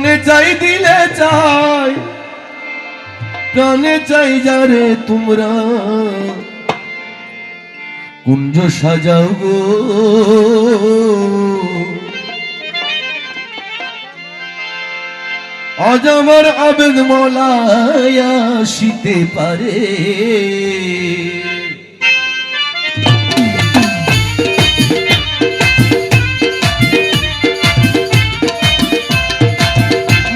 মনে চাই দিলে চাই প্রাণে চাই যারে তোমরা কুঞ্জ সাজাও গো আজ আমার আবেগ মলায় আসিতে পারে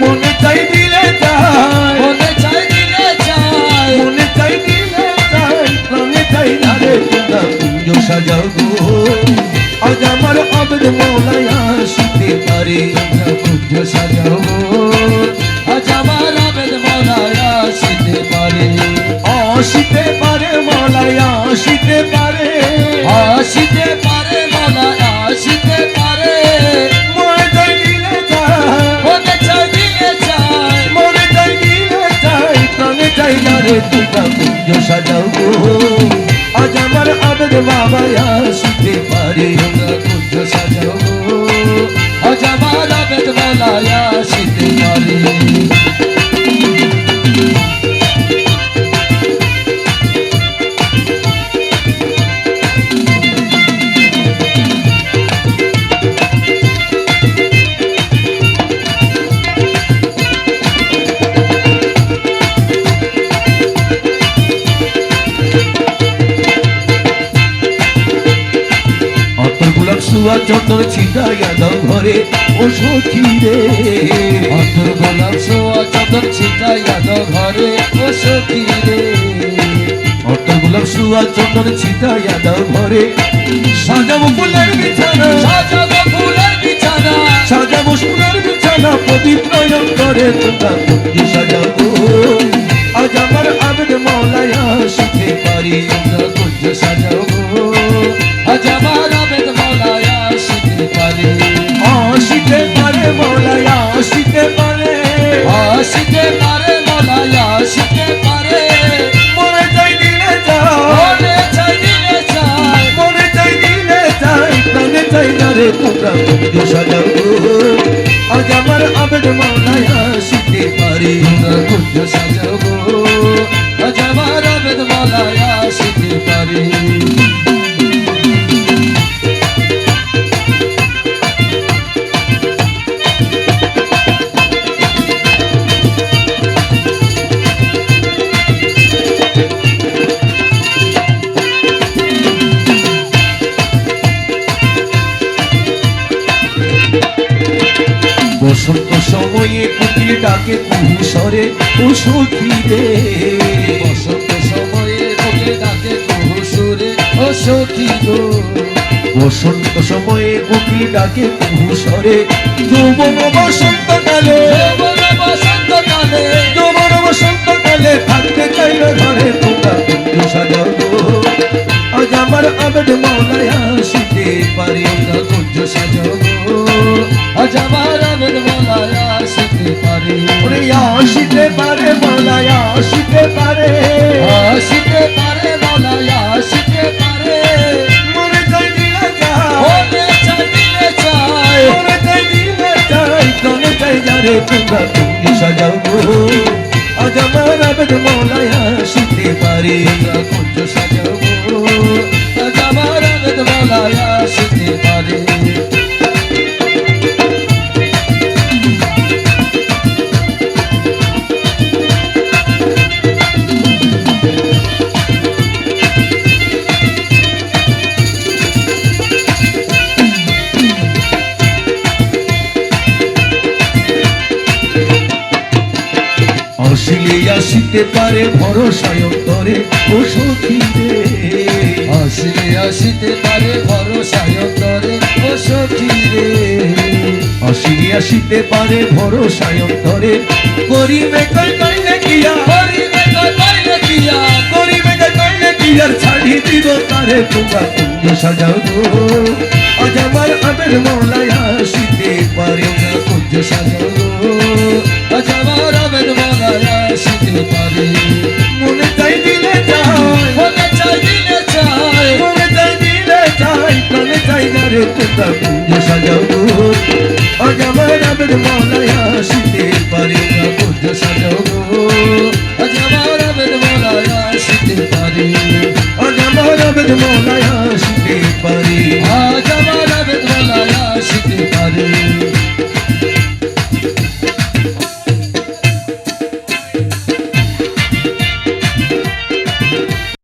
মনে চাই দিলে চাই মনে চাই দিলে চাই মনে চাই দিলে চাই প্রাণে চাই যারে তোমরা কুঞ্জ সাজাও গো আজ আমার আবেগ মলায় আসিতে পারে কুঞ্জ সাজাও আজ আমার আবেদ মলায় আসিতে পারে আসিতে পারে মলায় আসিতে পারে আসিতে পারে মলায় আসিতে পারে মনে চাই দিলে চাই মনে চাই দিলে চাই মনে চাই দিলে চাই প্রাণে চাই যারে তোমরা কুঞ্জ সাজাও গো আজ আমার আবেগ বাবায় আসিতে পারে কুঞ্জ সাজাও আজ আমার আবেদ মলায় আসিতে পারে সুয়া চন্দন ছিটাইয়া দাও ঘরে ও সখী রে অন্তর গোলাপ সোয়া চন্দন ছিটাইয়া দাও ঘরে ও সখী রে অন্তর গোলাপ সুয়া চন্দন ছিটাইয়া দাও ঘরে সাজাবো ফুলের বিছানা সাজাবো ফুলের বিছানা সাজাবো সোনার বিছানা পবিত্র করে তোমরা কুঞ্জ সাজাও গো আজ আমার আবেগ মলায় আসিতে পারি তোমরা কুঞ্জ সাজাও আজ আমার আবেদ মলায় আসিতে পারে আসিতে পারে মলায় আসিতে পারে আসিতে পারে মলায় আসিতে পারে মনে চাই দিলে চাই মনে চাই দিলে চাই মনে চাই দিলে চাই প্রাণে চাই যারে তোমরা কুঞ্জ সাজাও গো আজ আমার আবেগ মলায় আসিতে পারি তোমরা কুঞ্জ সাজাও আজ আমার আবেদ মলায় আসিতে পারে বসন্ত সময়ে কুকিল ডাকে কুহুসরে ও সখী রে বসন্ত সময়ে কোকিল ডাকে কুহু সুরে ও সখী গো বসন্ত সময়ে কুকিল ডাকে কুহুসরে যৌবন বসন্ত কালে যৌবন বসন্ত কালে যৌবন বসন্ত কালে থাকতে চাইলে ঘরে তোমরা কুঞ্জ সাজাও গো আজ আমার আবেগ মলায় আসিতে পারে তোমরা কুঞ্জ সাজাও আজ আমার আবেদ মলায় আসিতে পারে ওরে আসিতে পারে মলায় আসিতে পারে আসিতে পারে মলায় আসিতে পারে মনে চাই দিলে চাই মনে চাই দিলে চাই মনে চাই দিলে চাই প্রাণে চাই যারে তোমরা কুঞ্জ সাজাও গো আজ আমার আবেগ মলায় আসিতে পারে তোমরা কুঞ্জ সাজাও আজ আমার আবেদ মলায় আসিতে পারে আসিলে আসিতে পারে ভরসায় অন্তরে ও সখী রে আসিলে আসিতে পারে ভরসায় অন্তরে ও সখী রে আসিলে আসিতে পারে ভরসায় অন্তরে করিবে কইলে কিয়া করিবে কইলে কিয়া করিবে কইলে কিয়ার ছাড়ি দিব তারে তোমরা কুঞ্জ সাজাও গো আজ আমার আবেগ মলায় আসিতে পারে কুঞ্জ সাজাও আজ আমার আবেদ মলায় আসিতে পারে মনে চাই দিলে চাই মনে চাই দিলে চাই মনে চাই দিলে চাই প্রাণে চাই যারে তোমরা কুঞ্জ সাজাও গো আজ আমার আবেগ মলায় আসিতে আবেদ মৌলায়